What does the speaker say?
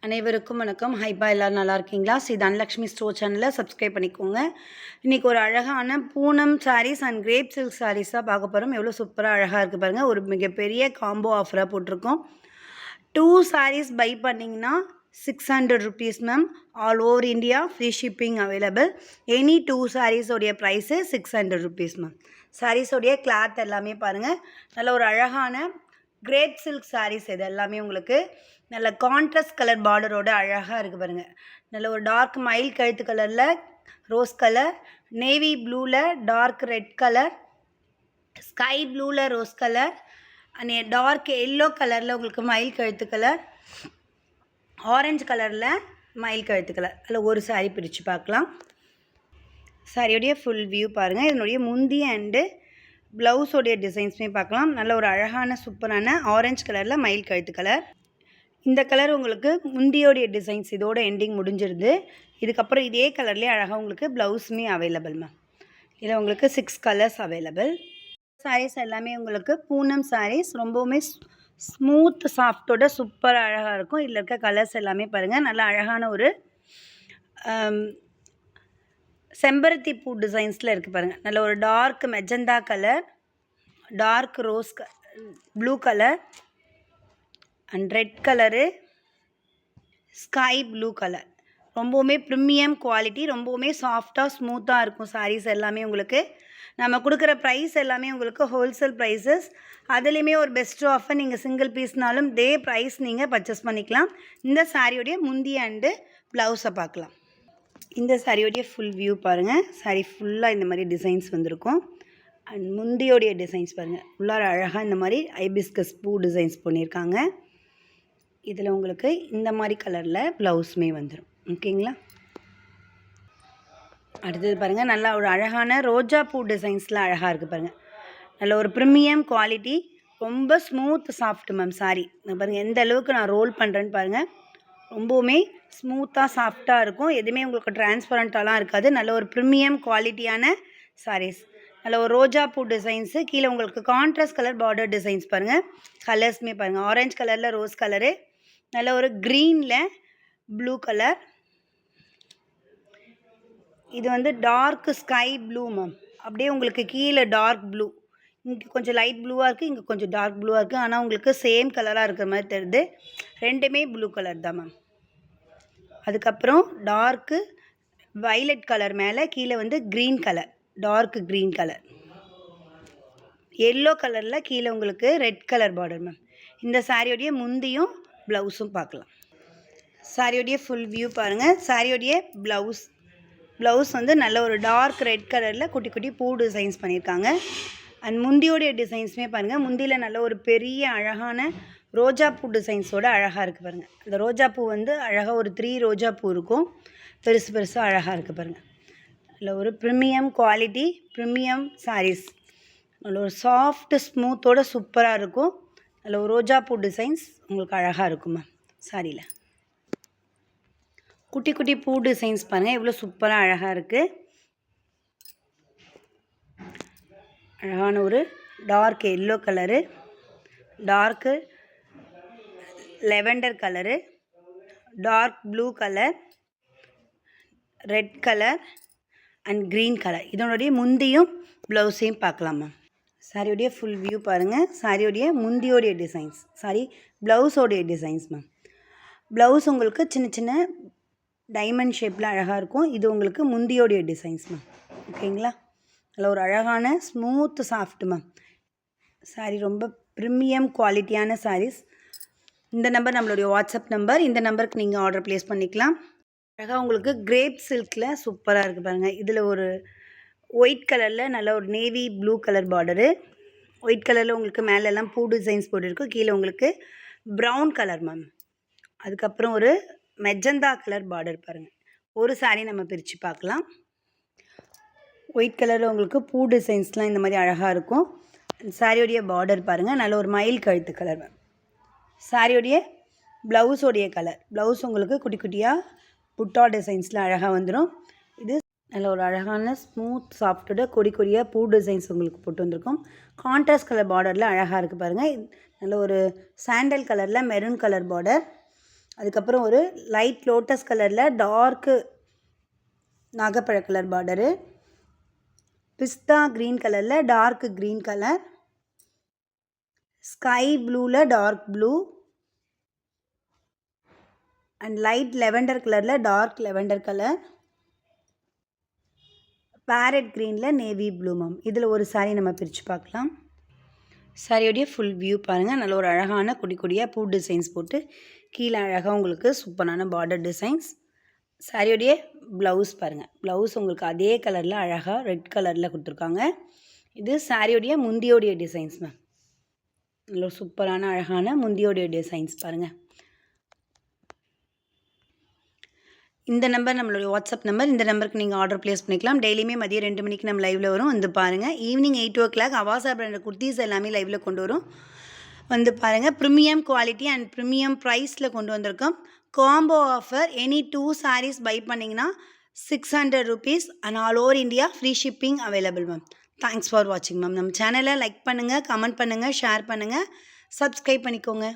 அனைவருக்கும் வணக்கம். ஹைப்பா எல்லாரும் நல்லா இருக்கீங்களா? ஸ்ரீ தனலக்ஷ்மி ஸ்டோர் சேனலை சப்ஸ்கிரைப் பண்ணிக்கோங்க. இன்றைக்கி ஒரு அழகான Poonam sarees and crepe silk sarees தான் பார்க்க போகிறோம். எவ்வளோ சூப்பராக அழகாக இருக்குது பாருங்கள். ஒரு மிகப்பெரிய காம்போ ஆஃபராக போட்டிருக்கோம். 2 சாரீஸ் பை பண்ணிங்கன்னா 600 rupees ma'am. All over India free shipping available. Any 2 சாரீஸோடைய ப்ரைஸு 600 rupees மேம். சாரீஸோடைய கிளாத் எல்லாமே பாருங்கள். நல்ல ஒரு அழகான கிரேப் சில்க் சாரீஸ் இது எல்லாமே உங்களுக்கு நல்ல கான்ட்ராஸ்ட் கலர் பார்டரோட அழகாக இருக்குது பாருங்கள். நல்ல ஒரு டார்க் மயில் கழுத்து கலரில் ரோஸ் கலர், நேவி ப்ளூவில் டார்க் ரெட் கலர், ஸ்கை ப்ளூவில் rose colour and dark yellow கலரில் உங்களுக்கு மயில் கழுத்து கலர், ஆரஞ்சு கலரில் மயில் கழுத்து கலர். அதில் ஒரு சாரீ பிரித்து பார்க்கலாம். சாரியோடைய ஃபுல் வியூ பாருங்கள். இதனுடைய முந்தி அண்டு ப்ளவுஸோடைய டிசைன்ஸுமே பார்க்கலாம். நல்ல ஒரு அழகான சூப்பரான ஆரஞ்சு கலரில் மயில் கழுத்து கலர். இந்த கலர் உங்களுக்கு முந்தியோடைய டிசைன்ஸ் இதோட எண்டிங் முடிஞ்சிருது. இதுக்கப்புறம் இதே கலர்லேயே அழகாக உங்களுக்கு ப்ளவுஸுமே அவைலபிள் மேம். இதில் உங்களுக்கு 6 கலர்ஸ் அவைலபிள். சாரீஸ் எல்லாமே உங்களுக்கு பூனம் சாரீஸ். ரொம்பவுமே ஸ்மூத் சாஃப்டோட சூப்பராக அழகாக இருக்கும். இதில் இருக்க கலர்ஸ் எல்லாமே பாருங்கள். நல்லா அழகான ஒரு செம்பருத்தி பூ டிசைன்ஸில் இருக்குது பாருங்கள். நல்ல ஒரு dark magenta colour, dark rose blue colour and red colour, sky blue colour. ரொம்பவுமே ப்ரீமியம் குவாலிட்டி, ரொம்பவுமே சாஃப்டாக ஸ்மூத்தாக இருக்கும் சாரீஸ் எல்லாமே. உங்களுக்கு நம்ம கொடுக்குற ப்ரைஸ் எல்லாமே உங்களுக்கு ஹோல்சேல் ப்ரைஸஸ். அதுலேயுமே ஒரு பெஸ்ட் ஆஃபர். நீங்கள் சிங்கிள் பீஸ்னாலும் டே ப்ரைஸ் நீங்கள் பர்ச்சேஸ் பண்ணிக்கலாம். இந்த சாரியோடைய முந்தி அண்டு ப்ளவுஸை பார்க்கலாம். இந்த சாரியோடைய ஃபுல் வியூ பாருங்கள். சாரி ஃபுல்லாக இந்த மாதிரி டிசைன்ஸ் வந்திருக்கும். அண்ட் முந்தியோடைய டிசைன்ஸ் பாருங்கள். உள்ளார அழகாக இந்த மாதிரி ஐபிஸ்கஸ் பூ டிசைன்ஸ் பண்ணியிருக்காங்க. இதில் உங்களுக்கு இந்த மாதிரி கலரில் ப்ளவுஸுமே வந்துடும். ஓகேங்களா? அடுத்தது பாருங்கள். நல்லா ஒரு அழகான ரோஜா பூ டிசைன்ஸில் அழகாக இருக்குது பாருங்கள். நல்ல ஒரு ப்ரீமியம் குவாலிட்டி, ரொம்ப ஸ்மூத் சாஃப்ட் மேம் சாரி. பாருங்கள் எந்த அளவுக்கு நான் ரோல் பண்ணுறேன்னு பாருங்கள். ரொம்பவுமே ஸ்மூத்தாக சாஃப்டாக இருக்கும். எதுவுமே உங்களுக்கு டிரான்ஸ்பரண்ட்டாலாம் இருக்காது. நல்ல ஒரு ப்ரீமியம் குவாலிட்டியான சாரீஸ். நல்ல ஒரு ரோஜா பூ டிசைன்ஸு. கீழே உங்களுக்கு கான்ட்ராஸ்ட் கலர் பார்டர் டிசைன்ஸ் பாருங்கள். கலர்ஸுமே பாருங்கள். ஆரஞ்சு கலரில் ரோஸ் கலரு, நல்ல ஒரு க்ரீனில் ப்ளூ கலர். இது வந்து டார்க் ஸ்கை ப்ளூ மேம். அப்படியே உங்களுக்கு கீழே டார்க் ப்ளூ, இங்கே கொஞ்சம் லைட் ப்ளூவாக இருக்குது, இங்கே கொஞ்சம் டார்க் ப்ளூவாக இருக்குது. ஆனால் உங்களுக்கு சேம் கலராக இருக்கிற மாதிரி தெரியுது. ரெண்டுமே ப்ளூ கலர் தான் மேம். அதுக்கப்புறம் டார்க்கு வைலட் கலர் மேலே கீழே வந்து green colour, dark green colour, yellow கலரில் கீழே உங்களுக்கு ரெட் கலர் பார்டர் மேம். இந்த சாரியோடைய முந்தியும் ப்ளவுஸும் பார்க்கலாம். சாரியோடைய ஃபுல் வியூ பாருங்கள். சாரியோடைய ப்ளவுஸ் வந்து நல்ல ஒரு டார்க் ரெட் கலரில் குட்டி குட்டி பூ டிசைன்ஸ் பண்ணியிருக்காங்க. அண்ட் முந்தியோடைய டிசைன்ஸுமே பாருங்கள். முந்தியில் நல்ல ஒரு பெரிய அழகான ரோஜா பூ டிசைன்ஸோடு அழகாக இருக்குது பாருங்கள். இந்த ரோஜா பூ வந்து அழகாக ஒரு 3 ரோஜா பூ இருக்கும். பெருசு பெருசாக அழகாக இருக்குது பாருங்கள். அதில் ஒரு ப்ரீமியம் குவாலிட்டி, ப்ரீமியம் சாரீஸ். நல்ல ஒரு சாஃப்ட் ஸ்மூத்தோடு சூப்பராக இருக்கும். அதில் ஒரு ரோஜா பூ டிசைன்ஸ் உங்களுக்கு அழகாக இருக்கும் மேம். சாரியில் குட்டி குட்டி பூ டிசைன்ஸ் பாருங்கள். எவ்வளோ சூப்பராக அழகாக இருக்குது. அழகான ஒரு dark yellow colour, dark lavender colour, dark blue colour, red colour and green colour. இதனுடைய முந்தியும் ப்ளவுஸையும் பார்க்கலாம் மேம். சாரியோடைய ஃபுல் வியூ பாருங்கள். சாரியோடைய முந்தியோடைய டிசைன்ஸ், சாரி ப்ளவுஸோடைய டிசைன்ஸ் மேம். ப்ளவுஸ் உங்களுக்கு சின்ன சின்ன டைமண்ட் ஷேப்பில் அழகாக இருக்கும். இது உங்களுக்கு முந்தியோடைய டிசைன்ஸ் மேம். ஓகேங்களா? அதில் ஒரு அழகான ஸ்மூத் சாஃப்ட் மேம். சாரி ரொம்ப ப்ரீமியம் குவாலிட்டியான சாரீஸ். இந்த நம்பர் நம்மளுடைய வாட்ஸ்அப் நம்பர். இந்த நம்பருக்கு நீங்கள் ஆர்டர் ப்ளேஸ் பண்ணிக்கலாம். அழகாக உங்களுக்கு கிரேப் சில்கில் சூப்பராக இருக்குது பாருங்கள். இதில் ஒரு ஒயிட் கலரில் நல்ல ஒரு navy blue colour border. White கலரில் உங்களுக்கு மேலெல்லாம் பூ டிசைன்ஸ் போட்டுருக்கும். கீழே உங்களுக்கு ப்ரௌன் கலர் மேம். அதுக்கப்புறம் ஒரு மெஜந்தா கலர் பார்டர் பாருங்கள். ஒரு சாரீ நம்ம பிரித்து பார்க்கலாம். ஒயிட் கலரில் உங்களுக்கு பூ டிசைன்ஸ்லாம் இந்த மாதிரி அழகாக இருக்கும். சாரியோடைய பார்டர் பாருங்கள். நல்ல ஒரு மயில் கழுத்து கலர் மேம். சாரியோடைய ப்ளவுஸோடைய கலர். ப்ளவுஸ் உங்களுக்கு குட்டி குட்டியாக புட்டா டிசைன்ஸில் அழகாக வந்துடும். இது நல்ல ஒரு அழகான ஸ்மூத் சாஃப்டோட கொடியாக பூ டிசைன்ஸ் உங்களுக்கு போட்டு வந்திருக்கும். கான்ட்ராஸ்ட் கலர் பார்டரில் அழகாக இருக்குது பாருங்கள். நல்ல ஒரு சாண்டல் கலரில் மெரூன் கலர் பார்டர். அதுக்கப்புறம் ஒரு லைட் லோட்டஸ் கலரில் டார்க்கு நாகப்பழ கலர் பார்டரு, பிஸ்தா க்ரீன் கலரில் டார்க் க்ரீன் கலர், ஸ்கை ப்ளூவில் dark blue and light lavender கலரில் டார்க் லெவெண்டர் கலர், பேரட் க்ரீனில் நேவி ப்ளூ மேம். இதில் ஒரு சாரீ நம்ம பிரித்து பார்க்கலாம். சாரியோடைய ஃபுல் வியூ பாருங்கள். நல்ல ஒரு அழகான குடி கொடியாக பூ டிசைன்ஸ் போட்டு கீழே அழகாக உங்களுக்கு சூப்பரான பார்டர் டிசைன்ஸ். சாரியோடைய ப்ளவுஸ் பாருங்கள். ப்ளவுஸ் உங்களுக்கு அதே கலரில் அழகாக ரெட் கலரில் கொடுத்துருக்காங்க. இது சாரியோடைய முந்தியோடைய டிசைன்ஸ் மேம். நல்ல சூப்பரான அழகான முந்தியோடைய டிசைன்ஸ் பாருங்கள். இந்த நம்பர் நம்மளுடைய வாட்ஸ்அப் நம்பர். இந்த நம்பருக்கு நீங்கள் ஆர்டர் ப்ளேஸ் பண்ணிக்கலாம். டெய்லியுமே மதியம் 2 மணிக்கு நம்ம லைவில் வரும், வந்து பாருங்கள். Evening 8 o'clock Avaasa brand kurtis எல்லாமே லைவில் கொண்டு வரும், வந்து பாருங்கள். ப்ரீமியம் குவாலிட்டி அண்ட் ப்ரீமியம் ப்ரைஸில் கொண்டு வந்திருக்கோம். Combo offer any 2 sarees buy பண்ணிங்கன்னா 600 rupees and all over India free shipping available ma'am. Thanks for வாட்சிங் மேம். நம்ம சேனலை லைக் பண்ணுங்கள், கமெண்ட் பண்ணுங்கள், ஷேர் பண்ணுங்கள், சப்ஸ்கிரைப் பண்ணிக்கோங்க.